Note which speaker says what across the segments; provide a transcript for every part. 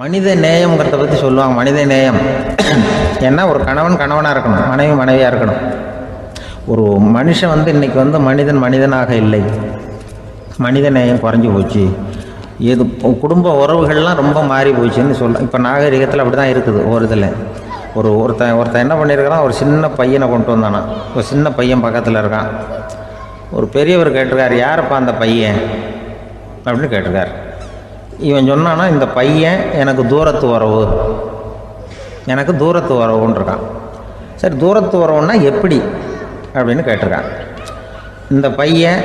Speaker 1: மனித நேயம்ங்கிறத பற்றி சொல்லுவாங்க. மனித நேயம் ஏன்னா ஒரு கணவன் கணவனாக இருக்கணும், மனைவி மனைவியாக இருக்கணும். ஒரு மனுஷன் இன்றைக்கி மனிதன் மனிதனாக இல்லை, மனித நேயம் குறைஞ்சி போச்சு. இது குடும்ப உறவுகள்லாம் ரொம்ப மாறி போச்சுன்னு சொல்லலாம். இப்போ நாகரிகத்தில் அப்படி தான் இருக்குது. ஒரு இதில் ஒருத்தன் என்ன பண்ணியிருக்கிறான், ஒரு சின்ன பையனை கொண்டு வந்தானா. ஒரு சின்ன பையன் பக்கத்தில் இருக்கான். ஒரு பெரியவர் கேட்டிருக்கார், யாரப்பா அந்த பையன் அப்படின்னு கேட்டிருக்கார். இவன் சொன்னான்னா, இந்த பையன் எனக்கு தூரத்து உறவு, எனக்கு தூரத்து உறவுன்னு இருக்கான். சரி, தூரத்து உறவுன்னா எப்படி அப்படின்னு கேட்டிருக்கான். இந்த பையன்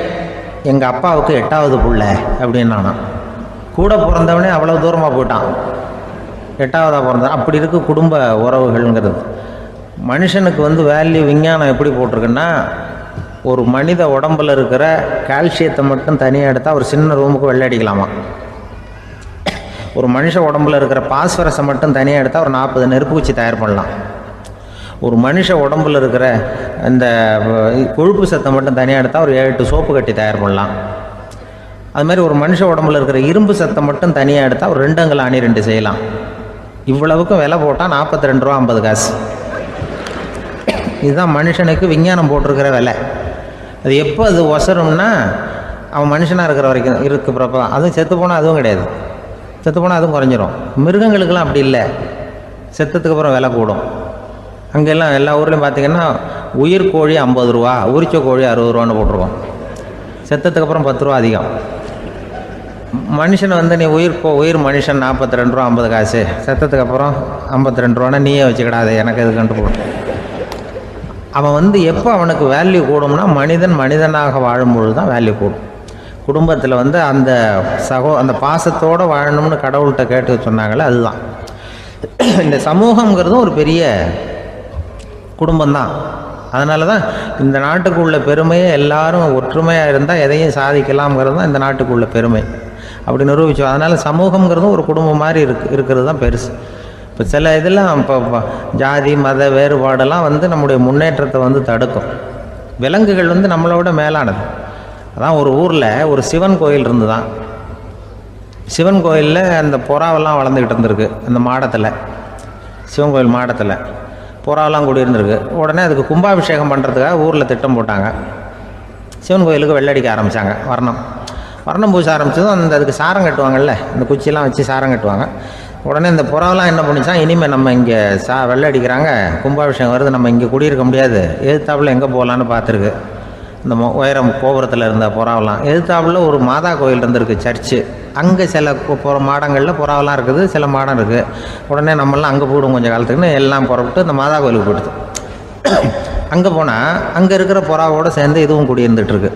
Speaker 1: எங்கள் அப்பாவுக்கு 8வது பிள்ளை அப்படின்னானா. கூட பிறந்தவனே அவ்வளோ தூரமாக போயிட்டான், 8வதாக பிறந்தான். அப்படி இருக்கு குடும்ப உறவுகள்ங்கிறது. மனுஷனுக்கு வேல்யூ விஞ்ஞானம் எப்படி போட்டிருக்குன்னா, ஒரு மனித உடம்பில் இருக்கிற கால்சியத்தை மட்டும் தனியாக எடுத்தால் ஒரு சின்ன ரூமுக்கு வெள்ளை அடிக்கலாமா. ஒரு மனுஷ உடம்புல இருக்கிற பாஸ்பரஸை மட்டும் தனியாக எடுத்தால் ஒரு 40 நெருப்பு வச்சு தயார் பண்ணலாம். ஒரு மனுஷ உடம்புல இருக்கிற இந்த கொழுப்பு சத்தை மட்டும் தனியாக எடுத்தால் ஒரு 7 சோப்பு கட்டி தயார் பண்ணலாம். அதுமாதிரி ஒரு மனுஷ உடம்புல இருக்கிற இரும்பு சத்தை மட்டும் தனியாக எடுத்தால் ஒரு 2 அங்குல அணி 2 செய்யலாம். இவ்வளவுக்கும் விலை போட்டால் 42 ரூபா 50 காசு. இதுதான் மனுஷனுக்கு விஞ்ஞானம் போட்டிருக்கிற விலை. அது எப்போ அது ஒசரும்னா, அவன் மனுஷனாக இருக்கிற வரைக்கும் இருக்கிறப்ப. அதுவும் செத்து போனால் அதுவும் கிடையாது, செத்து போனால் அதுவும் குறைஞ்சிரும். மிருகங்களுக்கெல்லாம் அப்படி இல்லை, செத்ததுக்கு அப்புறம் விலை கூடும். அங்கெல்லாம் எல்லா ஊர்லேயும் பார்த்திங்கன்னா உயிர் கோழி 50 ரூபா, உரிச்ச கோழி 60 ரூபான்னு போட்டிருக்கோம். செத்ததுக்கு அப்புறம் 10 ரூபா அதிகம். மனுஷனை நீ உயிர் மனுஷன் 42 ரூபா 50 காசு, செத்ததுக்கு அப்புறம் 52 ரூபான்னா நீயே வச்சுக்கிடாது, எனக்கு இது கண்டு போடும். அவன் எப்போ அவனுக்கு வேல்யூ கூடும்னா, மனிதன் மனிதனாக வாழும்பொழுது தான் வேல்யூ கூடும். குடும்பத்தில் அந்த அந்த பாசத்தோடு வாழணும்னு கடவுள்கிட்ட கேட்டு சொன்னாங்களே, அதுதான். இந்த சமூகங்கிறதும் ஒரு பெரிய குடும்பம்தான். அதனால தான் இந்த நாட்டுக்குள்ள பெருமையை எல்லாரும் ஒற்றுமையாக இருந்தால் எதையும் சாதிக்கலாம்ங்கிறது தான் இந்த நாட்டுக்குள்ள பெருமை. அப்படி நிரூபித்தோம். அதனால் சமூகங்கிறதும் ஒரு குடும்பம் மாதிரி இருக்கிறது தான் பெருசு. இப்போ சில இதெல்லாம் இப்போ ஜாதி மத வேறுபாடெல்லாம் நம்முடைய முன்னேற்றத்தை தடுக்கும். விலங்குகள் நம்மளோட மேலானது. அதான் ஒரு ஊரில் ஒரு சிவன் கோயில் இருந்து தான். சிவன் கோயிலில் அந்த புறாவெல்லாம் வளர்ந்துக்கிட்டு இருந்திருக்கு. அந்த மாடத்தில், சிவன் கோயில் மாடத்தில் புறாவெல்லாம் கூடியிருந்திருக்கு. உடனே அதுக்கு கும்பாபிஷேகம் பண்ணுறதுக்காக ஊரில் திட்டம் போட்டாங்க. சிவன் கோயிலுக்கு வெள்ளடிக்க ஆரம்பித்தாங்க. வர்ணம் பூச ஆரம்பித்ததும் அதுக்கு சாரம் கட்டுவாங்கல்ல, இந்த குச்சியெல்லாம் வச்சு சாரம் கட்டுவாங்க. உடனே இந்த புறாவெல்லாம் என்ன பண்ணிச்சான், இனிமேல் நம்ம இங்கே வெள்ளை அடிக்கிறாங்க, கும்பாபிஷேகம் வருது, நம்ம இங்கே குடியிருக்க முடியாது, எதிர்த்தாப்புல எங்கே போகலான்னு பார்த்துருக்கு. இந்த உயரம் கோபுரத்தில் இருந்த புறாவெல்லாம் எதிர்த்தாப்புல ஒரு மாதா கோயில் இருந்திருக்கு, சர்ச்சு. அங்கே சில மாடங்களில் புறாவெல்லாம் இருக்குது, சில மாடம் இருக்குது. உடனே நம்மளாம் அங்கே போய்டும் கொஞ்சம் காலத்துக்குன்னு எல்லாம் புறப்பட்டு இந்த மாதா கோயிலுக்கு போயிடுது. அங்கே போனால் அங்கே இருக்கிற புறாவோடு சேர்ந்து இதுவும் குடியிருந்துட்டுருக்கு.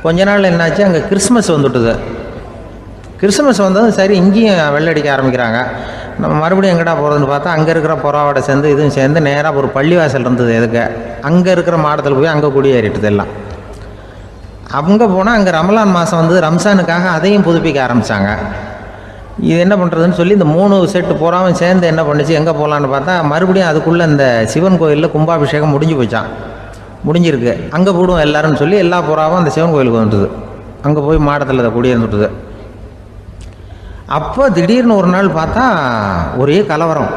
Speaker 1: கொஞ்ச நாள் என்னாச்சு, அங்கே கிறிஸ்மஸ் வந்துட்டுது. கிறிஸ்மஸ் வந்ததும் சரி, இங்கேயும் வெள்ளடிக்க ஆரம்பிக்கிறாங்க. நம்ம மறுபடியும் எங்கடா போகிறதுன்னு பார்த்தா, அங்கே இருக்கிற புறாவோட சேர்ந்து இதுவும் சேர்ந்து நேராக ஒரு பள்ளிவாசல் இருந்தது. எதுக்கு அங்கே இருக்கிற மாடத்தில் போய் அங்கே குடியேறிட்டுது எல்லாம். அங்கே போனால் அங்கே ரமலான் மாதம் ரம்சானுக்காக அதையும் புதுப்பிக்க ஆரம்பித்தாங்க. இது என்ன பண்ணுறதுன்னு சொல்லி இந்த 3 செட்டு புறாவும் சேர்ந்து என்ன பண்ணிச்சு, எங்கே போகலான்னு பார்த்தா மறுபடியும் அதுக்குள்ளே இந்த சிவன் கோயிலில் கும்பாபிஷேகம் முடிஞ்சு போச்சான். முடிஞ்சிருக்கு, அங்கே போடுவோம் எல்லாருன்னு சொல்லி எல்லா புறாவும் அந்த சிவன் கோயிலுக்கு வந்துட்டுது. அங்கே போய் மாடத்தில் அதை குடியிருந்துட்டுது. அப்போ திடீர்னு ஒரு நாள் பார்த்தா ஒரே கலவரம்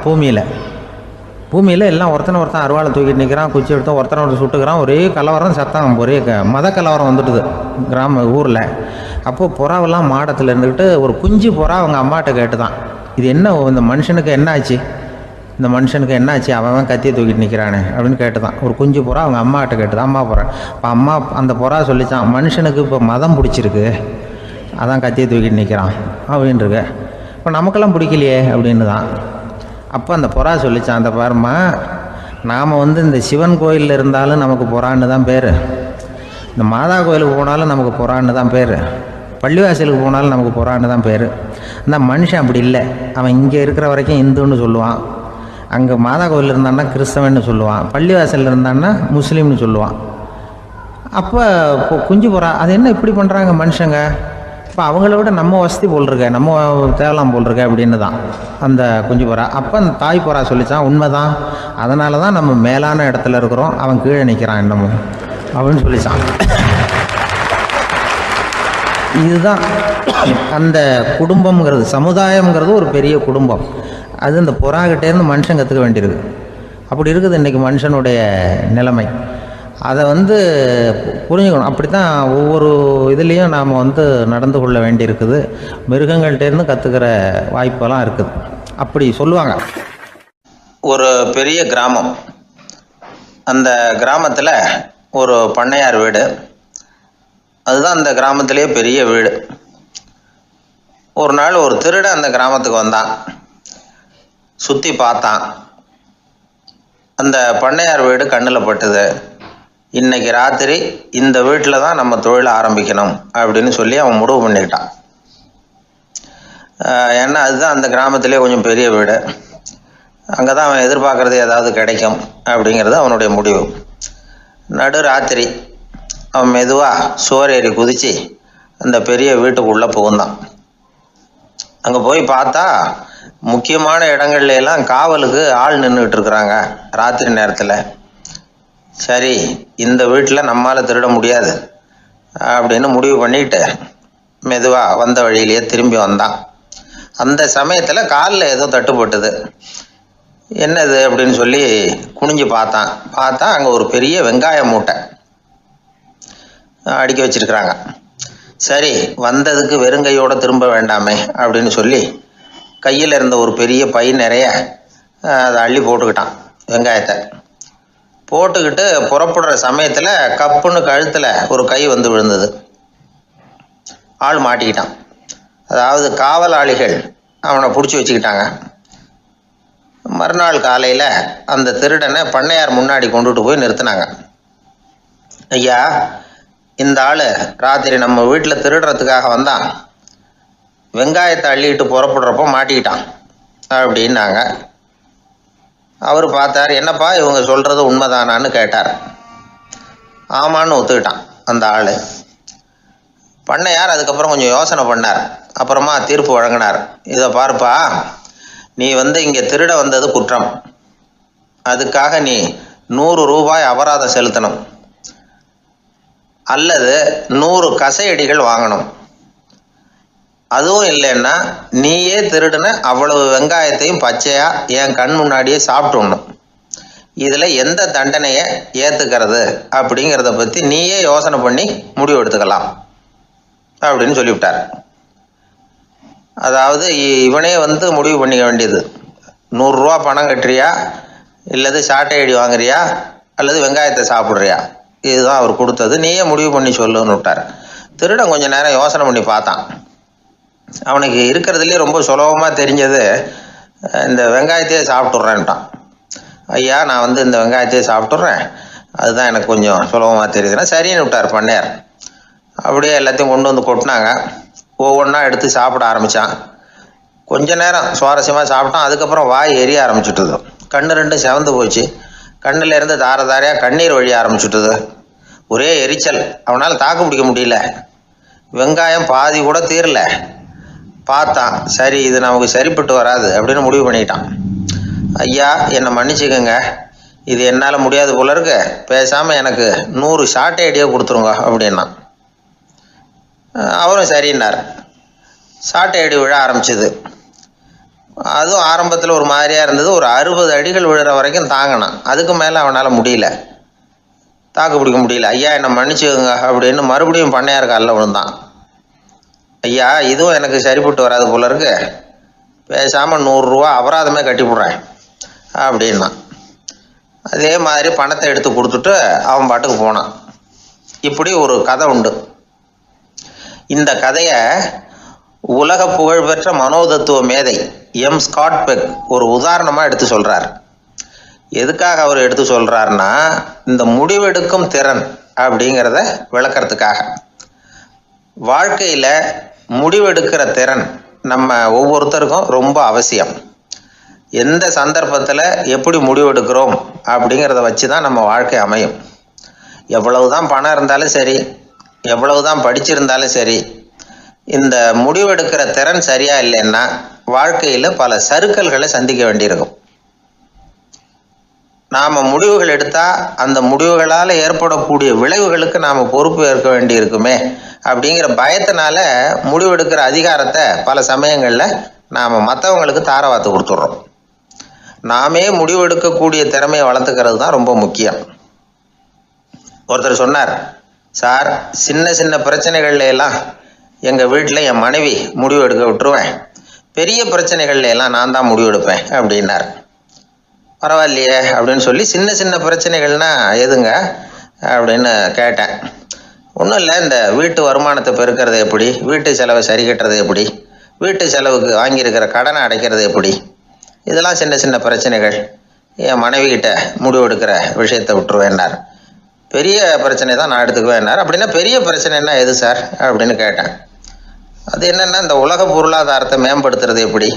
Speaker 1: பூமியில் எல்லாம் ஒருத்தன் அருவாளை தூக்கிட்டு நிற்கிறான், குச்சி எடுத்து ஒருத்தனை சுட்டுக்கிறான். ஒரே கலவரம், சத்தம், ஒரே மத கலவரம் வந்துட்டுது ஊரில். அப்போது புறாவெல்லாம் மாடத்தில் இருந்துக்கிட்டு ஒரு குஞ்சு புறா அவங்க அம்மாட்ட கேட்டு தான், இது என்ன, இந்த மனுஷனுக்கு என்ன ஆச்சு, இந்த மனுஷனுக்கு என்ன ஆச்சு, அவன் கத்தியை தூக்கிட்டு நிற்கிறானே அப்படின்னு கேட்டு தான். ஒரு குஞ்சு புறா அவங்க அம்மாட்ட கேட்டு தான். அம்மா புறா. இப்போ அம்மா அந்த புறா சொல்லித்தான், மனுஷனுக்கு இப்போ மதம் பிடிச்சிருக்கு, அதான் கத்தியை தூக்கிட்டு நிற்கிறான் அப்படின்ருக்கு. இப்போ நமக்கெல்லாம் பிடிக்கலையே அப்படின்னு தான். அப்போ அந்த புறா சொல்லித்தான், அந்த பாருமா, நாம் இந்த சிவன் கோயிலில் இருந்தாலும் நமக்கு புறான்னு தான் பேர், இந்த மாதா கோயிலுக்கு போனாலும் நமக்கு புறான்னு தான் பேர், பள்ளிவாசலுக்கு போனாலும் நமக்கு புறான்னு தான் பேர். அந்த மனுஷன் அப்படி இல்லை. அவன் இங்கே இருக்கிற வரைக்கும் இந்துன்னு சொல்லுவான், அங்கே மாதா கோயில் இருந்தான்னா கிறிஸ்தவன்னு சொல்லுவான், பள்ளிவாசலில் இருந்தான்னா முஸ்லீம்னு சொல்லுவான். அப்போ குஞ்சு புறா அது என்ன இப்படி பண்ணுறாங்க மனுஷங்க, இப்போ அவங்கள விட நம்ம வசதி போல் இருக்க, நம்ம தேவலாம் போல் இருக்க அப்படின்னு தான் அந்த குஞ்சு புறா. அப்போ அந்த தாய் புறா சொல்லித்தான், உண்மைதான், அதனால தான் நம்ம மேலான இடத்துல இருக்கிறோம், அவன் கீழே நிற்கிறான் இன்னமும் அப்படின்னு சொல்லித்தான். இதுதான் அந்த குடும்பம்ங்கிறது, சமுதாயம்ங்கிறது ஒரு பெரிய குடும்பம். அது இந்த புறாக்கிட்டேருந்து மனுஷன் கற்றுக்க வேண்டியிருக்கு. அப்படி இருக்குது இன்றைக்கி மனுஷனுடைய நிலைமை. அதை புரிஞ்சுக்கணும். அப்படி தான் ஒவ்வொரு இதுலேயும் நாம் நடந்து கொள்ள வேண்டியிருக்குது. மிருகங்கள்டேருந்து கற்றுக்கிற வாய்ப்பெல்லாம் இருக்குது. அப்படி சொல்லுவாங்க. ஒரு பெரிய கிராமம், அந்த கிராமத்தில் ஒரு பண்ணையார் வீடு, அதுதான் அந்த கிராமத்திலேயே பெரிய வீடு. ஒரு நாள் ஒரு திருடன் அந்த கிராமத்துக்கு வந்தான். சுற்றி பார்த்தான். அந்த பண்ணையார் வீடு கண்ணில் பட்டுது. இன்னைக்கு ராத்திரி இந்த வீட்டில் தான் நம்ம தொழிலை ஆரம்பிக்கணும் அப்படின்னு சொல்லி அவன் முடிவு பண்ணிக்கிட்டான். ஏன்னா அதுதான் அந்த கிராமத்திலே கொஞ்சம் பெரிய வீடு, அங்கே தான் அவன் எதிர்பார்க்குறது ஏதாவது கிடைக்கும் அப்படிங்கிறது அவனுடைய முடிவு. நடு ராத்திரி அவன் மெதுவாக சுவர் ஏறி குதித்து அந்த பெரிய வீட்டுக்குள்ளே புகுந்தான். அங்கே போய் பார்த்தா முக்கியமான இடங்கள்ல எல்லாம் காவலுக்கு ஆள் நின்றுக்கிட்டு இருக்கிறாங்க ராத்திரி நேரத்தில். சரி, இந்த வீட்டில் நம்மால் திருட முடியாது அப்படின்னு முடிவு பண்ணிட்டு மெதுவாக வந்த வழியிலேயே திரும்பி வந்தான். அந்த சமயத்தில் காலில் ஏதோ தட்டுப்பட்டுது. என்னது அப்படின்னு சொல்லி குனிஞ்சு பார்த்தா அங்கே ஒரு பெரிய வெங்காய மூட்டை அடுக்கி வச்சிருக்கிறாங்க. சரி, வந்ததுக்கு வெறுங்கையோடு திரும்ப வேண்டாமே அப்படின்னு சொல்லி கையில் இருந்த ஒரு பெரிய பை நிறைய அதை அள்ளி போட்டுக்கிட்டான். வெங்காயத்தை போட்டுக்கிட்டு புறப்படுற சமயத்தில் கப்புன்னு கழுத்தில் ஒரு கை விழுந்தது. ஆள் மாட்டிக்கிட்டான். அதாவது காவலாளிகள் அவனை பிடிச்சி வச்சுக்கிட்டாங்க. மறுநாள் காலையில் அந்த திருடனை பண்ணையார் முன்னாடி கொண்டுட்டு போய் நிறுத்தினாங்க. ஐயா, இந்த ஆள் ராத்திரி நம்ம வீட்டில் திருடுறதுக்காக வந்தான், வெங்காயத்தை அள்ளிட்டு புறப்படுறப்போ மாட்டிக்கிட்டான் அப்படின்னாங்க. அவர் பார்த்தார். என்னப்பா இவங்க சொல்கிறது உண்மைதானான்னு கேட்டார். ஆமான்னு ஒத்துக்கிட்டான் அந்த ஆள். பண்ணையார் அதுக்கப்புறம் கொஞ்சம் யோசனை பண்ணார். அப்புறமா தீர்ப்பு வழங்கினார். இதை பார்ப்பா, நீ இங்கே திருட வந்தது குற்றம். அதுக்காக நீ 100 ரூபாய் அபராதம் செலுத்தணும், அல்லது 100 கசையடிகள் வாங்கணும். அதுவும் இல்லைன்னா நீயே திருடுன அவ்வளவு வெங்காயத்தையும் பச்சையா என் கண் முன்னாடியே சாப்பிட்டுடணும். இதில் எந்த தண்டனையை ஏற்றுக்கிறது அப்படிங்கிறத பற்றி நீயே யோசனை பண்ணி முடிவு எடுத்துக்கலாம் அப்படின்னு சொல்லிவிட்டார். அதாவது இவனே முடிவு பண்ணிக்க வேண்டியது, 100 ரூபா பணம் கட்டுறியா, இல்லது சாட்டை அடி வாங்குறியா, அல்லது வெங்காயத்தை சாப்பிட்றியா, இதுதான் அவர் கொடுத்தது, நீயே முடிவு பண்ணி சொல்லுன்னு விட்டார். திருடன் கொஞ்சம் நேரம் யோசனை பண்ணி பார்த்தான். அவனுக்கு இருக்கிறதுலே ரொம்ப சுலபமாக தெரிஞ்சது இந்த வெங்காயத்தையே சாப்பிட்டுட்றேன்ட்டான். ஐயா, நான் இந்த வெங்காயத்தையே சாப்பிட்டுட்றேன், அதுதான் எனக்கு கொஞ்சம் சுலபமாக தெரியுதுன்னா சரின்னு விட்டார் பண்ணையார். அப்படியே எல்லாத்தையும் கொண்டு கொட்டினாங்க. ஒவ்வொன்றா எடுத்து சாப்பிட ஆரம்பித்தான். கொஞ்ச நேரம் சுவாரஸ்யமாக சாப்பிட்டான். அதுக்கப்புறம் வாய் எரிய ஆரம்பிச்சுட்டுது. கண்ணு ரெண்டும் செவந்து போச்சு. கண்ணில் இருந்து தார தாரையாக கண்ணீர் வழிய ஆரம்பிச்சுட்டுது. ஒரே எரிச்சல். அவனால் தாக்கு பிடிக்க முடியல. வெங்காயம் பாதி கூட தீரல. பார்த்தான், சரி இது நமக்கு சரிப்பட்டு வராது அப்படின்னு முடிவு பண்ணிட்டான். ஐயா, என்னை மன்னிச்சுக்கோங்க, இது என்னால் முடியாது போல இருக்கு, பேசாமல் எனக்கு 100 சாட்டை அடியே கொடுத்துருங்க அப்படின்னா. அவரும் சரின்னார். சாட்டை அடி விழ ஆரம்பிச்சுது. அதுவும் ஆரம்பத்தில் ஒரு மாதிரியாக இருந்தது. ஒரு 60 அடிகள் விழுற வரைக்கும் தாங்கினான். அதுக்கு மேலே அவனால் முடியல, தாக்கு பிடிக்க முடியல. ஐயா, என்னை மன்னிச்சுக்கோங்க அப்படின்னு மறுபடியும் பண்ணையார் காலில் விழுந்தான். ஐயா, இதுவும் எனக்கு சரிப்பட்டு வராது போல இருக்கு, பேசாமல் 100 ரூபா அபராதமே கட்டிவிட்றேன் அப்படின்னா. அதே மாதிரி பணத்தை எடுத்து கொடுத்துட்டு அவன் பாட்டுக்கு போனான். இப்படி ஒரு கதை உண்டு. இந்த கதையை உலக புகழ்பெற்ற மனோதத்துவ மேதை எம் ஸ்காட் பெக் ஒரு உதாரணமாக எடுத்து சொல்கிறார். எதுக்காக அவர் எடுத்து சொல்கிறாருன்னா, இந்த முடிவெடுக்கும் திறன் அப்படிங்கிறத விளக்கறதுக்காக. வாழ்க்கையில் முடிவெடுக்கிற திறன் நம்ம ஒவ்வொருத்தருக்கும் ரொம்ப அவசியம். எந்த சந்தர்ப்பத்தில் எப்படி முடிவெடுக்கிறோம் அப்படிங்கிறத வச்சு தான் நம்ம வாழ்க்கை அமையும். எவ்வளவு தான் பணம் இருந்தாலும் சரி, எவ்வளவு தான் படிச்சிருந்தாலும் சரி, இந்த முடிவெடுக்கிற திறன் சரியா இல்லைன்னா வாழ்க்கையில் பல சறுக்கல்களை சந்திக்க வேண்டியிருக்கும். நாம் முடிவுகள் எடுத்தால் அந்த முடிவுகளால் ஏற்படக்கூடிய விளைவுகளுக்கு நாம் பொறுப்பு ஏற்க வேண்டி இருக்குமே அப்படிங்கிற பயத்தினால முடிவெடுக்கிற அதிகாரத்தை பல சமயங்களில் நாம் மற்றவங்களுக்கு தாரவாத்து கொடுத்துட்றோம். நாமே முடிவெடுக்கக்கூடிய திறமையை வளர்த்துக்கிறது தான் ரொம்ப முக்கியம். ஒருத்தர் சொன்னார், சார், சின்ன சின்ன பிரச்சனைகள்ல எல்லாம் எங்கள் வீட்டில் என் மனைவி முடிவு எடுக்க விட்டுருவேன், பெரிய பிரச்சனைகள்ல எல்லாம் நான் தான் முடிவு எடுப்பேன் அப்படின்னார். பரவாயில்லையே அப்படின்னு சொல்லி, சின்ன சின்ன பிரச்சனைகள்னா எதுங்க அப்படின்னு கேட்டேன். ஒன்றும் இல்லை, இந்த வீட்டு வருமானத்தை பெருக்கிறது எப்படி, வீட்டு செலவை சரி கட்டுறது எப்படி, வீட்டு செலவுக்கு வாங்கியிருக்கிற கடனை அடைக்கிறது எப்படி, இதெல்லாம் சின்ன சின்ன பிரச்சனைகள், என் மனைவிகிட்ட முடிவு எடுக்கிற விஷயத்தை விட்டுருவேன்னார். பெரிய பிரச்சனை தான் நான் எடுத்துக்குவேன்னார். அப்படின்னா பெரிய பிரச்சனைன்னா எது சார் அப்படின்னு கேட்டேன். அது என்னென்னா, இந்த உலக பொருளாதாரத்தை மேம்படுத்துறது எப்படி,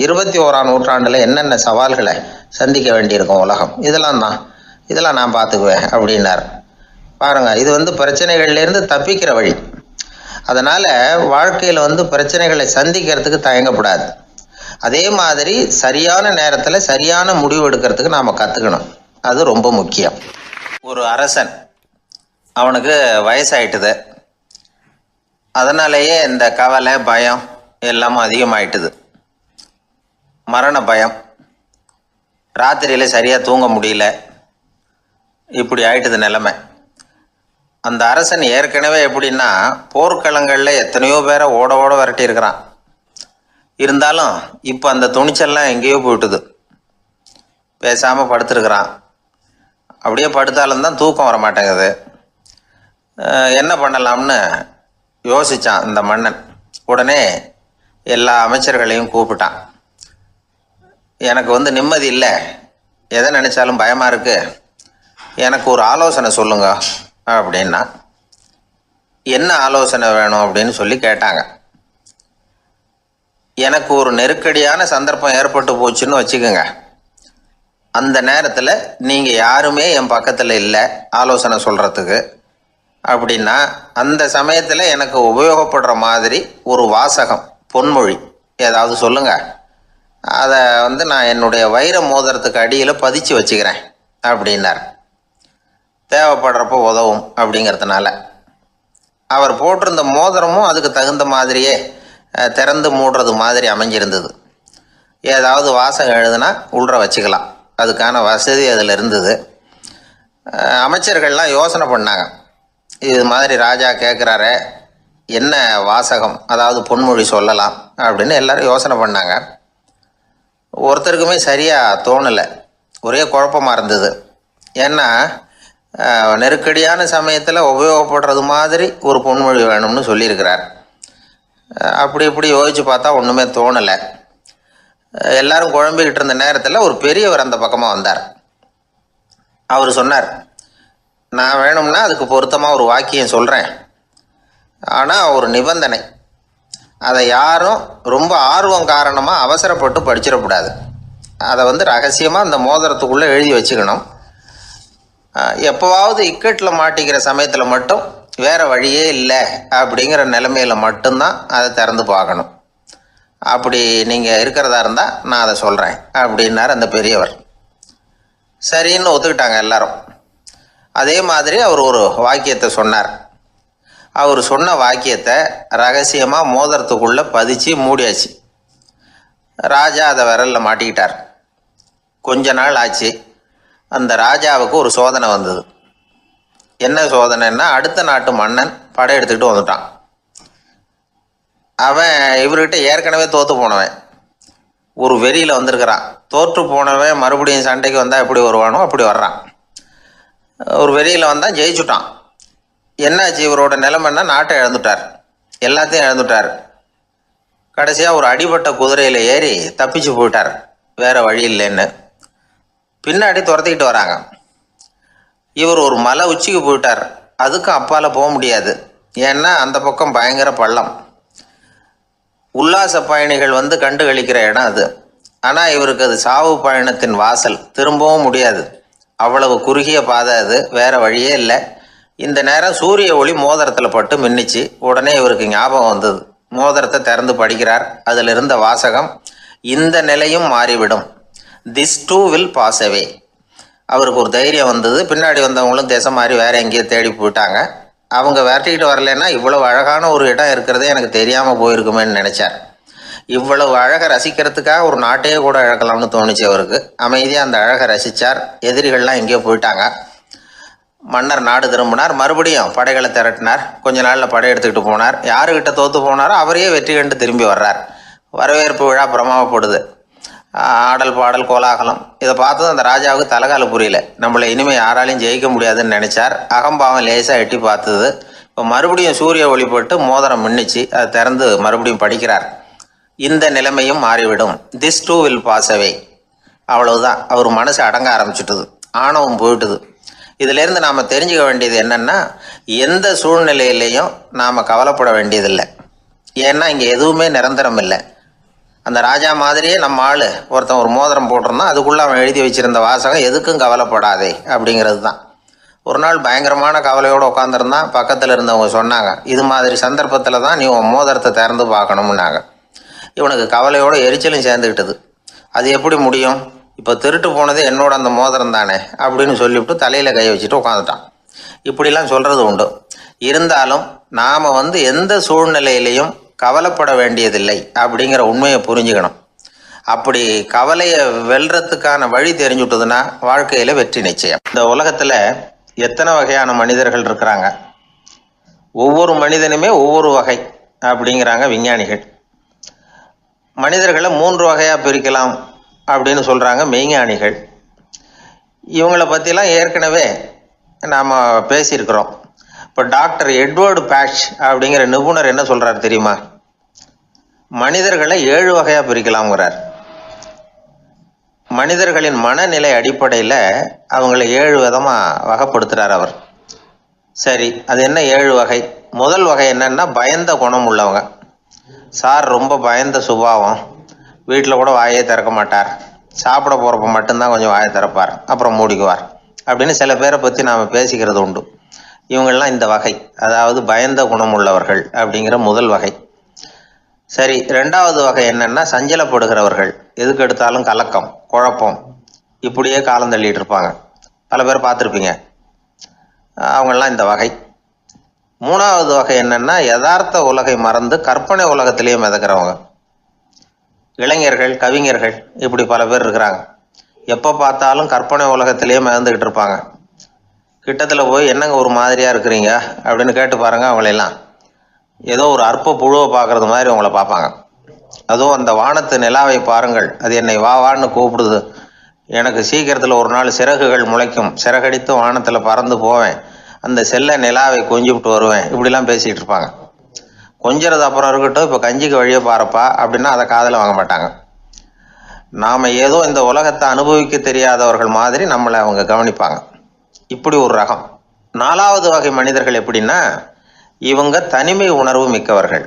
Speaker 1: 21ஆம் நூற்றாண்டில் என்னென்ன சவால்களை சந்திக்க வேண்டியிருக்கும் உலகம், இதெல்லாம் நான் பார்த்துக்குவேன் அப்படின்னார். பாருங்கள், இது பிரச்சனைகள்லேருந்து தப்பிக்கிற வழி. அதனால் வாழ்க்கையில் பிரச்சனைகளை சந்திக்கிறதுக்கு தயங்கப்படாது. அதே மாதிரி சரியான நேரத்தில் சரியான முடிவு எடுக்கிறதுக்கு நாம் கற்றுக்கணும். அது ரொம்ப முக்கியம். ஒரு அரசன், அவனுக்கு வயசாயிட்டுது. அதனாலேயே இந்த கவலை, பயம் எல்லாமும் அதிகமாயிட்டுது. மரண பயம், ராத்திரியில் சரியாக தூங்க முடியல, இப்படி ஆயிட்டுது நிலைமை. அந்த அரசன் ஏற்கனவே எப்படின்னா, போர்க்களங்களில் எத்தனையோ பேரை ஓட ஓட விரட்டி இருக்கிறான். இருந்தாலும் இப்போ அந்த துணிச்சல்லாம் எங்கேயோ போயிட்டுது. பேசாமல் படுத்துருக்கிறான். அப்படியே படுத்தாலும் தான் தூக்கம் வர மாட்டேங்குது. என்ன பண்ணலாம்னு யோசித்தான் இந்த மன்னன். உடனே எல்லா அமைச்சர்களையும் கூப்பிட்டான். எனக்கு நிம்மதி இல்லை, எதை நினச்சாலும் பயமாக இருக்குது, எனக்கு ஒரு ஆலோசனை சொல்லுங்க அப்படின்னா. என்ன ஆலோசனை வேணும் அப்படின்னு சொல்லி கேட்டாங்க. எனக்கு ஒரு நெருக்கடியான சந்தர்ப்பம் ஏற்பட்டு போச்சுன்னு வச்சுக்கோங்க. அந்த நேரத்தில் நீங்கள் யாருமே என் பக்கத்தில் இல்லை ஆலோசனை சொல்கிறதுக்கு அப்படின்னா, அந்த சமயத்தில் எனக்கு உபயோகப்படுற மாதிரி ஒரு வாசகம், பொன்மொழி ஏதாவது சொல்லுங்கள். அதை நான் என்னுடைய வைர மோதிரத்துக்கு அடியில் பதிச்சு வச்சுக்கிறேன் அப்படின்னார். தேவைப்படுறப்போ உதவும் அப்படிங்கிறதுனால. அவர் போட்டிருந்த மோதிரமும் அதுக்கு தகுந்த மாதிரியே திறந்து மூடுறது மாதிரி அமைஞ்சிருந்தது. ஏதாவது வாசகம் எழுதுனா உள்ற வச்சுக்கலாம், அதுக்கான வசதி அதில் இருந்தது. அமைச்சர்கள்லாம் யோசனை பண்ணாங்க, இது மாதிரி ராஜா கேட்குறாரே, என்ன வாசகம், அதாவது பொன்மொழி சொல்லலாம் அப்படின்னு எல்லாரும் யோசனை பண்ணாங்க. ஒருத்தருக்குமே சரியாக தோணலை, ஒரே குழப்பமாக இருந்தது. ஏன்னா நெருக்கடியான சமயத்தில் உபயோகப்படுறது மாதிரி ஒரு பொன்மொழி வேணும்னு சொல்லியிருக்கிறார். அப்படி இப்படி யோசித்து பார்த்தா ஒன்றுமே தோணலை. எல்லாரும் குழம்பிக்கிட்டு இருந்த நேரத்தில் ஒரு பெரியவர் அந்த பக்கமாக வந்தார். அவர் சொன்னார், நான் வேணும்னா அதுக்கு பொருத்தமாக ஒரு வாக்கியம் சொல்கிறேன், ஆனால் ஒரு நிபந்தனை. அதை யாரும் ரொம்ப ஆர்வம் காரணமாக அவசரப்பட்டு படிச்சிடக்கூடாது. அதை ரகசியமாக அந்த மோதிரத்துக்குள்ளே எழுதி வச்சுக்கணும். எப்போவாவது இக்கட்டில் மாட்டிக்கிற சமயத்தில் மட்டும், வேறு வழியே இல்லை அப்படிங்கிற நிலைமையில் மட்டும்தான் அதை திறந்து பார்க்கணும். அப்படி நீங்கள் இருக்கிறதா இருந்தால் நான் அதை சொல்கிறேன் அப்படின்னார் அந்த பெரியவர். சரின்னு ஒத்துக்கிட்டாங்க எல்லாரும். அதே மாதிரி அவர் ஒரு வாக்கியத்தை சொன்னார். அவர் சொன்ன வாக்கியத்தை ரகசியமாக மோதிரத்துக்குள்ளே பதிச்சு மூடியாச்சு. ராஜா அதை விரலில் மாட்டிக்கிட்டார். கொஞ்ச நாள் ஆச்சு. அந்த ராஜாவுக்கு ஒரு சோதனை வந்தது. என்ன சோதனைன்னா, அடுத்த நாட்டு மன்னன் படையெடுத்துக்கிட்டு வந்துட்டான். அவன் இவர்கிட்ட ஏற்கனவே தோற்று போனவன், ஒரு வெறியில் வந்திருக்கிறான். தோற்று போனவன் மறுபடியும் சண்டைக்கு வந்தால் எப்படி வருவானோ அப்படி வர்றான். ஒரு வெறியில் வந்தால் ஜெயிச்சுட்டான். என்னாச்சு, இவரோட நிலைமைன்னா நாட்டை இழந்துட்டார், எல்லாத்தையும் இழந்துட்டார். கடைசியாக ஒரு அடிபட்ட குதிரையில் ஏறி தப்பிச்சு போயிட்டார், வேறு வழி இல்லைன்னு. பின்னாடி துரத்திக்கிட்டு வராங்க. இவர் ஒரு மலை உச்சிக்கு போயிட்டார், அதுக்கும் அப்பால் போக முடியாது, ஏன்னா அந்த பக்கம் பயங்கர பள்ளம். உல்லாச பயணிகள் கண்டு கழிக்கிற இடம் அது. ஆனால் இவருக்கு அது சாவு பயணத்தின் வாசல், திரும்பவும் முடியாது, அவ்வளவு குறுகிய பாதை அது, வேறு வழியே இல்லை. இந்த நேரம் சூரிய ஒளி மோதிரத்தில் பட்டு மின்னிச்சு. உடனே இவருக்கு ஞாபகம் வந்தது. மோதிரத்தை திறந்து படிக்கிறார். அதில் இருந்த வாசகம், இந்த நிலையும் மாறிவிடும், this too will pass away. அவருக்கு ஒரு தைரியம் வந்தது. பின்னாடி வந்தவங்களும் திசை மாதிரி வேற எங்கேயோ தேடி போயிட்டாங்க. அவங்க விரட்டிக்கிட்டு வரலன்னா இவ்வளவு அழகான ஒரு இடம் இருக்கிறதே எனக்கு தெரியாமல் போயிருக்குமேன்னு நினைச்சார். இவ்வளவு அழகை ரசிக்கிறதுக்காக ஒரு நாட்டையே கூட இழக்கலாம்னு தோணுச்சு அவருக்கு. அமைதியாக அந்த அழகை ரசித்தார். எதிரிகள்லாம் எங்கேயோ போயிட்டாங்க. மன்னர் நாடு திரும்பினார். மறுபடியும் படைகளை திரட்டினார். கொஞ்ச நாளில் படை எடுத்துக்கிட்டு போனார். யாருக்கிட்ட தோற்று போனாரோ அவரையே வெற்றி கண்டு திரும்பி வர்றார். வரவேற்பு விழா பிரமாவப்படுது. ஆடல் பாடல் கோலாகலம். இதை பார்த்ததும் அந்த ராஜாவுக்கு தலைகால புரியல. நம்மளை இனிமேல் யாராலையும் ஜெயிக்க முடியாதுன்னு நினைச்சார். அகம்பாவம் லேசாக எட்டி பார்த்தது. இப்போ மறுபடியும் சூரிய ஒளிப்பட்டு மோதிரம் மின்னிச்சு. அதை திறந்து மறுபடியும் படிக்கிறார். இந்த நிலைமையும் மாறிவிடும். This too will pass away. அவ்வளவுதான். அவர் மனசு அடங்க ஆரம்பிச்சுட்டுது. ஆணவம் போயிட்டுது. இதிலேருந்து நாம் தெரிஞ்சுக்க வேண்டியது என்னன்னா, எந்த சூழ்நிலையிலையும் நாம் கவலைப்பட வேண்டியதில்லை. ஏன்னா இங்கே எதுவுமே நிரந்தரம் இல்லை. அந்த ராஜா மாதிரியே நம்ம ஆள் ஒருத்தன் ஒரு மோதிரம் போட்டிருந்தான். அதுக்குள்ளே அவன் எழுதி வச்சிருந்த வாசகம் எதுக்கும் கவலைப்படாதே அப்படிங்கிறது தான். ஒரு நாள் பயங்கரமான கவலையோடு உட்காந்துருந்தான். பக்கத்தில் இருந்தவங்க சொன்னாங்க, இது மாதிரி சந்தர்ப்பத்தில் தான் நீ உன் மோதிரத்தை திறந்து பார்க்கணும்னாங்க. இவனுக்கு கவலையோடு எரிச்சலும் சேர்ந்துக்கிட்டது. அது எப்படி முடியும்? இப்போ திருட்டு போனது என்னோட அந்த மோதிரம் தானே அப்படின்னு சொல்லிவிட்டு தலையில் கை வச்சுட்டு உட்காந்துட்டான். இப்படிலாம் சொல்கிறது உண்டு. இருந்தாலும் நாம் எந்த சூழ்நிலையிலையும் கவலைப்பட வேண்டியதில்லை அப்படிங்கிற உண்மையை புரிஞ்சுக்கணும். அப்படி கவலையை வெல்றதுக்கான வழி தெரிஞ்சுட்டதுன்னா வாழ்க்கையில் வெற்றி நிச்சயம். இந்த உலகத்தில் எத்தனை வகையான மனிதர்கள் இருக்கிறாங்க? ஒவ்வொரு மனிதனுமே ஒவ்வொரு வகை அப்படிங்கிறாங்க விஞ்ஞானிகள். மனிதர்களை 3 வகையாக பிரிக்கலாம் அப்படின்னு சொல்கிறாங்க மெய்ஞானிகள். இவங்களை பற்றிலாம் ஏற்கனவே நாம் பேசியிருக்கிறோம். இப்போ டாக்டர் எட்வர்டு பேட்ச் அப்படிங்கிற நிபுணர் என்ன சொல்கிறார் தெரியுமா? மனிதர்களை 7 வகையாக பிரிக்கலாம்ங்கிறார். மனிதர்களின் மனநிலை அடிப்படையில் அவங்கள 7 விதமாக வகைப்படுத்துகிறார் அவர். சரி, அது என்ன 7 வகை? முதல் வகை என்னன்னா, பயந்த குணம் உள்ளவங்க. சார் ரொம்ப பயந்த சுபாவம், வீட்டில் கூட வாயே திறக்க மாட்டார், சாப்பிட போகிறப்ப மட்டும்தான் கொஞ்சம் வாயை திறப்பார், அப்புறம் மூடிக்குவார் அப்படின்னு சில பேரை பற்றி நாம் பேசிக்கிறது உண்டு. இவங்கெல்லாம் இந்த வகை, அதாவது பயந்த குணம் உள்ளவர்கள் அப்படிங்கிற முதல் வகை. சரி, 2வது வகை என்னன்னா, சஞ்சலப்படுகிறவர்கள். எதுக்கு எடுத்தாலும் கலக்கம், குழப்பம், இப்படியே காலம் தள்ளிட்டு இருப்பாங்க. பல பேர் பார்த்துருப்பீங்க. அவங்கெல்லாம் இந்த வகை. 3வது வகை என்னன்னா, யதார்த்த உலகை மறந்து கற்பனை உலகத்திலேயே மிதக்கிறவங்க. இளைஞர்கள், கவிஞர்கள், இப்படி பல பேர் இருக்கிறாங்க. எப்போ பார்த்தாலும் கற்பனை உலகத்திலேயே மிதந்துக்கிட்டு இருப்பாங்க. கிட்டத்தில் போய் என்னங்க ஒரு மாதிரியாக இருக்கிறீங்க அப்படின்னு கேட்டு பாருங்க. அவங்களெல்லாம் ஏதோ ஒரு அற்ப புழுவை பார்க்குறது மாதிரி அவங்கள பார்ப்பாங்க. அதுவும் அந்த வானத்து நிலாவை பாருங்கள், அது என்னை வா வான்னு கூப்பிடுது, எனக்கு சீக்கிரத்தில் ஒரு நாள் சிறகுகள் முளைக்கும், சிறகடித்து வானத்தில் பறந்து போவேன், அந்த செல்ல நிலாவை கொஞ்சிவிட்டு வருவேன், இப்படிலாம் பேசிகிட்டு இருப்பாங்க. கொஞ்சிறது அப்புறம் இருக்கட்டும், இப்போ கஞ்சிக்கு வழியே பாருப்பா அப்படின்னா அதை காதில் வாங்க மாட்டாங்க. நாம் ஏதோ இந்த உலகத்தை அனுபவிக்க தெரியாதவர்கள் மாதிரி நம்மளை அவங்க கவனிப்பாங்க. இப்படி ஒரு ரகம். 4வது வகை மனிதர்கள் எப்படின்னா, இவங்க தனிமை உணர்வு மிக்கவர்கள்.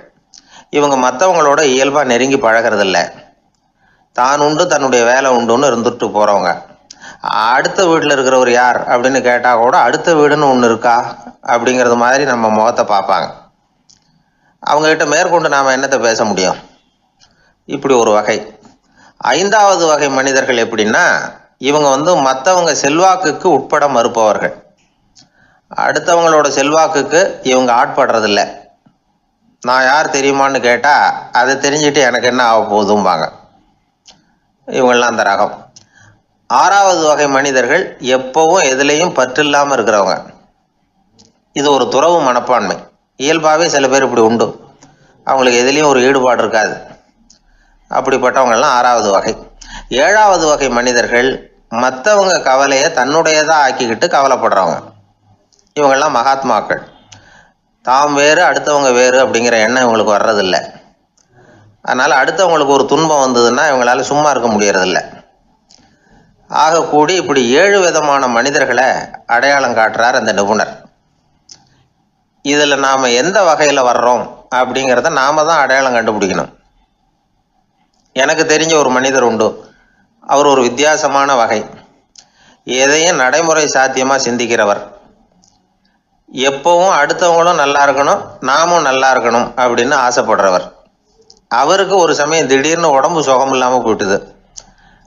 Speaker 1: இவங்க மற்றவங்களோட இயல்பாக நெருங்கி பழகிறதில்ல. தான் உண்டு தன்னுடைய வேலை உண்டுன்னு இருந்துட்டு போகிறவங்க. அடுத்த வீட்டில் இருக்கிறவர் யார் அப்படின்னு கேட்டால் கூட அடுத்த வீடுன்னு ஒன்று இருக்கா அப்படிங்கிறது மாதிரி நம்ம முகத்தை பார்ப்பாங்க. அவங்ககிட்ட மேற்கொண்டு நாம் என்னத்தை பேச முடியும்? இப்படி ஒரு வகை. 5வது வகை மனிதர்கள் எப்படின்னா, இவங்க மற்றவங்க செல்வாக்குக்கு உட்பட மறுப்பவர்கள். அடுத்தவங்களோட செல்வாக்குக்கு இவங்க ஆட்படுறதில்ல. நான் யார் தெரியுமான்னு கேட்டால் அதை தெரிஞ்சுட்டு எனக்கு என்ன ஆக போகுதும்பாங்க. இவங்கெல்லாம் அந்த ரகம். 6வது வகை மனிதர்கள் எப்பவும் எதுலேயும் பற்று இல்லாமல் இருக்கிறவங்க. இது ஒரு துறவு மனப்பான்மை. இயல்பாகவே சில பேர் இப்படி உண்டு. அவங்களுக்கு எதுலேயும் ஒரு ஈடுபாடு இருக்காது. அப்படிப்பட்டவங்கெல்லாம் 6வது வகை. 7வது வகை மனிதர்கள் மற்றவங்க கவலையை தன்னுடையதாக ஆக்கிக்கிட்டு கவலைப்படுறவங்க. இவங்கெல்லாம் மகாத்மாக்கள். தாம் வேறு அடுத்தவங்க வேறு அப்படிங்கிற எண்ணம் இவங்களுக்கு வர்றதில்லை. அதனால் அடுத்தவங்களுக்கு ஒரு துன்பம் வந்ததுன்னா இவங்களால சும்மா இருக்க முடியறதில்லை. ஆக கூடி இப்படி 7 விதமான மனிதர்களை அடையாளம் காட்டுறார் அந்த நிபுணர். இதில் நாம் எந்த வகையில் வர்றோம் அப்படிங்கிறத நாம தான் அடையாளம் கண்டுபிடிக்கணும். எனக்கு தெரிஞ்ச ஒரு மனிதர் உண்டு. அவர் ஒரு வித்தியாசமான வகை. எதையும் நடைமுறை சாத்தியமாக சிந்திக்கிறவர். எப்பவும் அடுத்தவங்களும் நல்லா இருக்கணும், நாமும் நல்லா இருக்கணும் அப்படின்னு ஆசைப்படுறவர். அவருக்கு ஒரு சமயம் திடீர்னு உடம்பு சுகம் இல்லாமல் போயிட்டுது.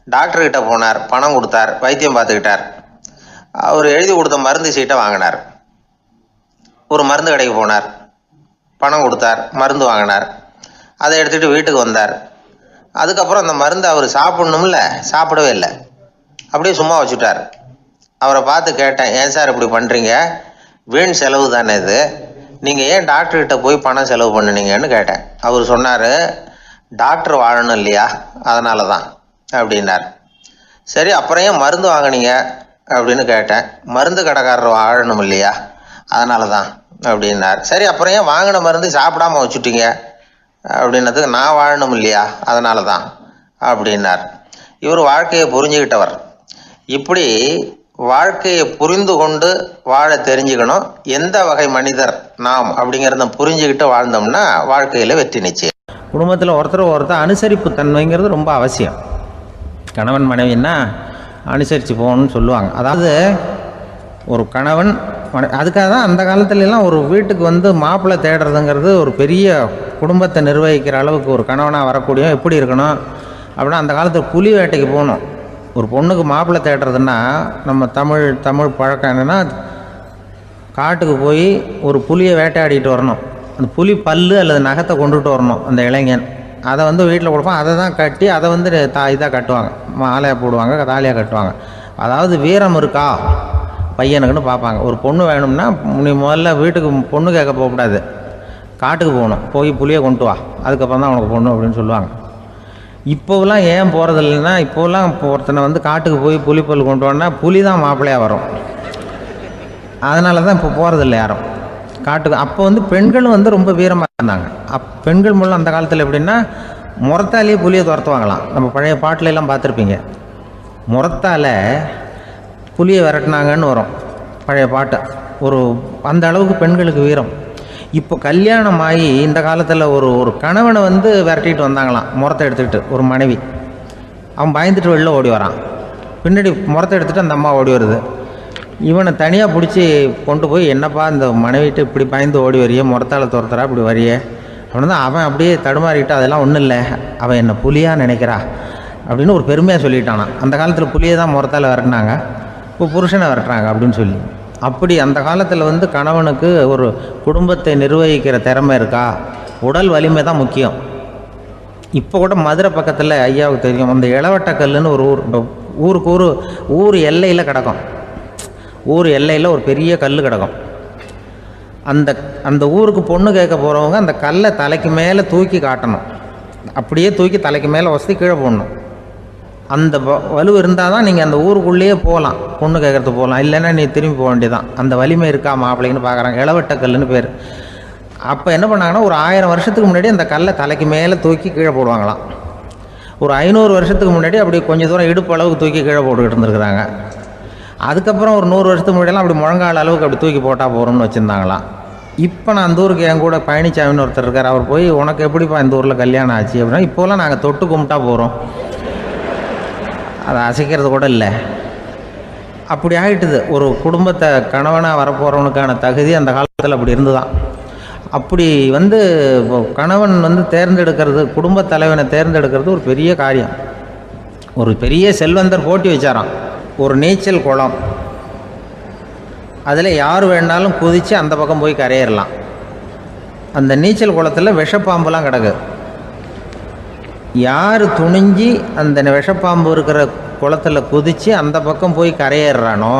Speaker 1: டாக்டர்கிட்ட போனார், பணம் கொடுத்தார், வைத்தியம் பார்த்துக்கிட்டார். அவர் எழுதி கொடுத்த மருந்து சீட்டை வாங்கினார். ஒரு மருந்து கடைக்கு போனார், பணம் கொடுத்தார், மருந்து வாங்கினார். அதை எடுத்துகிட்டு வீட்டுக்கு வந்தார். அதுக்கப்புறம் அந்த மருந்து அவர் சாப்பிட்ணும்ல, சாப்பிடவே இல்லை, அப்படியே சும்மா வச்சுட்டார். அவரை பார்த்து கேட்டேன், ஏன் சார் இப்படி பண்ணுறீங்க, வீண் செலவு தானே இது, நீங்கள் ஏன் டாக்டர்கிட்ட போய் பணம் செலவு பண்ணுனீங்கன்னு கேட்டேன். அவர் சொன்னார், டாக்டர் வாழணும் இல்லையா, அதனால தான் அப்படின்னார். சரி, அப்புறம் ஏன் மருந்து வாங்கினீங்க அப்படின்னு கேட்டேன். மருந்து கடைக்காரர் வாழணும் இல்லையா, அதனால தான் அப்படின்னார். சரி, அப்புறம் ஏன் வாங்கின மருந்து சாப்பிடாம வச்சுட்டீங்க அப்படின்னதுக்கு, நான் வாழணும் இல்லையா, அதனால தான் அப்படின்னார். இவர் வாழ்க்கையை புரிஞ்சுக்கிட்டவர். இப்படி வாழ்க்கையை புரிந்து கொண்டு வாழ தெரிஞ்சுக்கணும். எந்த வகை மனிதர் நாம் அப்படிங்கிறத புரிஞ்சுக்கிட்டு வாழ்ந்தோம்னா வாழ்க்கையில் வெற்றி நிச்சயம். குடும்பத்தில் ஒருத்தர் அனுசரிப்பு தன்மைங்கிறது ரொம்ப அவசியம். கணவன் மனைவின்னா அனுசரித்து போகணும்னு சொல்லுவாங்க. அதாவது ஒரு கணவன் அதுக்காக தான் அந்த காலத்துலலாம் ஒரு வீட்டுக்கு வந்து மாப்பிள்ளை தேடுறதுங்கிறது ஒரு பெரிய குடும்பத்தை நிர்வகிக்கிற அளவுக்கு ஒரு கணவனாக வரக்கூடிய எப்படி இருக்கணும் அப்படின்னா, அந்த காலத்தில் புலி வேட்டைக்கு போகணும். ஒரு பொண்ணுக்கு மாப்பிள்ளை தேடுறதுன்னா நம்ம தமிழ் பழக்கம் என்னென்னா, காட்டுக்கு போய் ஒரு புலியை வேட்டையாடிட்டு வரணும். அந்த புலி பல்லு அல்லது நகத்தை கொண்டுட்டு வரணும் அந்த இளைஞன். அதை வந்து வீட்டில் கொடுப்பான். அதை தான் கட்டி அதை வந்து இதாக கட்டுவாங்க, மாலையாக போடுவாங்க, தாலியாக கட்டுவாங்க. அதாவது வீரம் இருக்கா பையனுக்குன்னு பார்ப்பாங்க. ஒரு பொண்ணு வேணும்னா நீ முதல்ல வீட்டுக்கு பொண்ணு கேட்க போகக்கூடாது, காட்டுக்கு போகணும், போய் புலியை கொண்டு வா, அதுக்கப்புறம் தான் உனக்கு பொண்ணு அப்படின்னு சொல்லுவாங்க. இப்போவெல்லாம் ஏன் போகிறது இல்லைன்னா, இப்போலாம் ஒருத்தனை வந்து காட்டுக்கு போய் புலிப்பல் கொண்டு வரனா புலி தான் மாப்பிள்ளையாக வரும். அதனால தான் இப்போ போகிறதில்ல யாரும் காட்டுக்கு. அப்போ வந்து பெண்களும் வந்து ரொம்ப வீரமாக இருந்தாங்க. பெண்கள் மூலம் அந்த காலத்தில் எப்படின்னா, முறத்தாலேயே புலியை துரத்துவாங்களாம். நம்ம பழைய பாட்டிலெல்லாம் பார்த்துருப்பீங்க, முறத்தால் புலியை விரட்டினாங்கன்னு வரும் பழைய பாட்டை. ஒரு அந்த அளவுக்கு பெண்களுக்கு வீரம். இப்போ கல்யாணம் ஆகி இந்த காலத்தில் ஒரு கணவனை வந்து விரட்டிட்டு வந்தாங்களாம் முறத்தை எடுத்துக்கிட்டு. ஒரு மனைவி, அவன் பயந்துட்டு வெளில ஓடி வரான், பின்னாடி முறத்தை எடுத்துகிட்டு அந்த அம்மா ஓடி வருது. இவனை தனியாக பிடிச்சி கொண்டு போய், என்னப்பா இந்த மனைவிட்டு இப்படி பயந்து ஓடி வரையே, முறத்தால் துரத்துறா இப்படி வரையே அப்படின்னு தான் அவன் அப்படியே தடுமாறிக்கிட்டு, அதெல்லாம் ஒன்றும் இல்லை, அவன் என்னை புலியாக நினைக்கிறா அப்படின்னு ஒரு பெருமையாக சொல்லிட்டானான். அந்த காலத்தில் புலியை தான் முறத்தால் விரட்டினாங்க, இப்போ புருஷனை விரட்டுறாங்க அப்படின்னு சொல்லி. அப்படி அந்த காலத்தில் வந்து கணவனுக்கு ஒரு குடும்பத்தை நிர்வகிக்கிற திறமை இருக்கா, உடல் வலிமை தான் முக்கியம். இப்போ கூட மதுரை பக்கத்தில் ஐயாவுக்கு தெரியும், அந்த இளவட்டக்கல்லுன்னு ஒரு ஊருக்கு ஊர் எல்லையில் கிடக்கும். ஊர் எல்லையில் ஒரு பெரிய கல் கிடக்கும். அந்த ஊருக்கு பொண்ணு கேட்க போகிறவங்க அந்த கல்லை தலைக்கு மேலே தூக்கி காட்டணும், அப்படியே தூக்கி தலைக்கு மேலே வசதி கீழே போடணும். அந்த வலு இருந்தால் தான் நீங்கள் அந்த ஊருக்குள்ளேயே போகலாம், பொண்ணு கேட்குறதுக்கு போகலாம். இல்லைன்னா நீ திரும்பி போக வேண்டியதான். அந்த வலிமை இருக்கா மாப்பிள்ளைன்னு பார்க்குறாங்க. இளவட்டக்கல்லுன்னு பேர். அப்போ என்ன பண்ணாங்கன்னா, ஒரு 1000 வருஷத்துக்கு முன்னாடி அந்த கல்லை தலைக்கு மேலே தூக்கி கீழே போடுவாங்களாம். ஒரு 500 வருஷத்துக்கு முன்னாடி அப்படி கொஞ்சம் தூரம் இடுப்பு அளவுக்கு தூக்கி கீழே போட்டுக்கிட்டு இருந்துருக்குறாங்க. அதுக்கப்புறம் ஒரு 100 வருஷத்துக்கு முன்னாடியெல்லாம் அப்படி முழங்கால் அளவுக்கு அப்படி தூக்கி போட்டால் போகிறோம்னு வச்சுருந்தாங்களாம். இப்போ நான் அந்த ஊருக்கு என் கூட பழனிசாமின்னு ஒருத்தர் இருக்கார். அவர் போய், உனக்கு எப்படிப்பா இந்த ஊரில் கல்யாணம் ஆச்சு அப்படின்னா, இப்போலாம் நாங்கள் தொட்டு கும்பிட்டா போகிறோம், அதை அசைக்கிறது கூட இல்லை. அப்படி ஆகிட்டுது. ஒரு குடும்பத்தை கணவனாக வரப்போகிறவனுக்கான தகுதி அந்த காலத்தில் அப்படி இருந்து தான். அப்படி வந்து கணவன் வந்து தேர்ந்தெடுக்கிறது, குடும்ப தலைவனை தேர்ந்தெடுக்கிறது ஒரு பெரிய காரியம். ஒரு பெரிய செல்வந்தர் போட்டி வச்சாராம், ஒரு நீச்சல் குளம், அதில் யார் வேணாலும் குதித்து அந்த பக்கம் போய் கரையேறலாம். அந்த நீச்சல் குளத்தில் விஷப்பாம்புலாம் கிடக்கு. யார் துணிஞ்சி அந்த விஷப்பாம்பு இருக்கிற குளத்தில் குதித்து அந்த பக்கம் போய் கரையேறானோ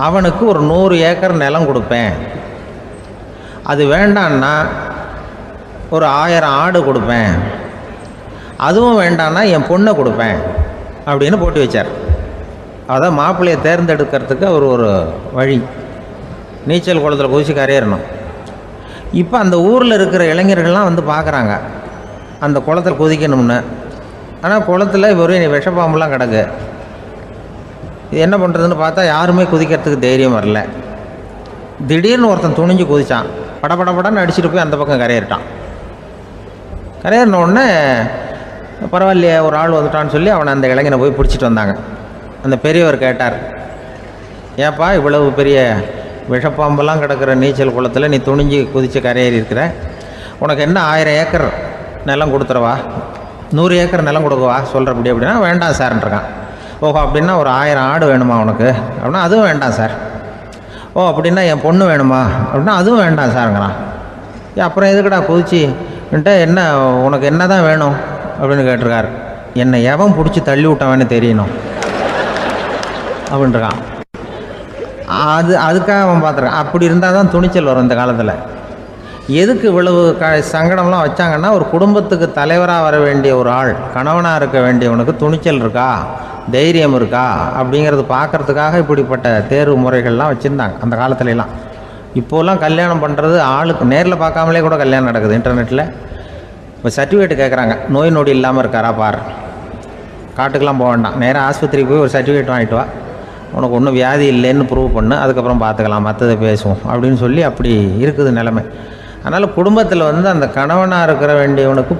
Speaker 1: அவனுக்கு ஒரு 100 ஏக்கர் நிலம் கொடுப்பேன், அது வேண்டான்னா ஒரு 1000 ஆடு கொடுப்பேன், அதுவும் வேண்டான்னா என் பொண்ணை கொடுப்பேன் அப்படின்னு போட்டி வச்சார். அதான் மாப்பிள்ளையை தேர்ந்தெடுக்கிறதுக்கு அவர் ஒரு வழி, நீச்சல் குளத்தில் குதித்து கரையேறணும். இப்போ அந்த ஊரில் இருக்கிற இளைஞர்கள்லாம் வந்து பார்க்குறாங்க அந்த குளத்தில் குதிக்கணும்னு. ஆனால் குளத்தில் ஒரு விஷப்பாம்புலாம் கிடக்கு. இது என்ன பண்ணுறதுன்னு பார்த்தா யாருமே குதிக்கிறதுக்கு தைரியம் வரல. திடீர்னு ஒருத்தன் துணிஞ்சு குதித்தான், படப்படப்படன்னு அடிச்சுட்டு போய் அந்த பக்கம் கரையேறிட்டான். கரையேறின உடனே பரவாயில்லையே ஒரு ஆள் வந்துட்டான்னு சொல்லி அவனை அந்த இளைஞனை போய் பிடிச்சிட்டு வந்தாங்க. அந்த பெரியவர் கேட்டார், ஏப்பா இவ்வளவு பெரிய விஷப்பாம்பெல்லாம் கிடக்கிற நீச்சல் குளத்தில் நீ துணிஞ்சு குதித்து கரையேறி இருக்கிற, உனக்கு என்ன 1000 ஏக்கர் நிலம் கொடுத்துறவா, 100 ஏக்கர் நிலம் கொடுக்கவா சொல்கிறபடி அப்படின்னா, வேண்டாம் சார்ன்றான். ஓஹோ அப்படின்னா ஒரு 1000 ஆடு வேணுமா உனக்கு அப்படின்னா அதுவும் வேண்டாம் சார். ஓ அப்படின்னா என் பொண்ணு வேணுமா அப்படின்னா அதுவும் வேண்டாம் சாருங்கிறான். அப்புறம் எதுக்குடா குதிச்சுன்ட்டு என்ன உனக்கு என்ன தான் வேணும் அப்படின்னு கேட்டிருக்காரு. என்னை எவன் பிடிச்சி தள்ளி விட்டவன்னு தெரியணும் அப்படின்ட்டுருக்கான். அதுக்காக அவன் பார்த்துருக்கான். அப்படி இருந்தால் தான் துணிச்சல் வரும் இந்த காலத்தில். எதுக்கு இவ்வளவு சங்கடம்லாம் வச்சாங்கன்னா, ஒரு குடும்பத்துக்கு தலைவராக வர வேண்டிய ஒரு ஆள், கணவனாக இருக்க வேண்டியவனுக்கு துணிச்சல் இருக்கா, தைரியம் இருக்கா அப்படிங்கிறது பார்க்குறதுக்காக இப்படிப்பட்ட தேர்வு முறைகள்லாம் வச்சுருந்தாங்க அந்த காலத்துலலாம். இப்போலாம் கல்யாணம் பண்ணுறது ஆளுக்கு நேரில் பார்க்காமலே கூட கல்யாணம் நடக்குது இன்டர்நெட்டில். இப்போ சர்டிஃபிகேட் கேட்குறாங்க, நோய் நொடி இல்லாமல் இருக்காரா பார். காட்டுக்கெலாம் போக வேண்டாம், நேராக ஆஸ்பத்திரிக்கு போய் ஒரு சர்டிஃபிகேட் வாங்கிட்டு வா, உனக்கு ஒன்றும் வியாதி இல்லைன்னு ப்ரூவ் பண்ணு, அதுக்கப்புறம் பார்த்துக்கலாம், மற்றதை பேசுவோம் அப்படின்னு சொல்லி அப்படி இருக்குது நிலைமை. அதனால் குடும்பத்தில் அந்த கணவனாக இருக்கிற வேண்டியவனுக்கு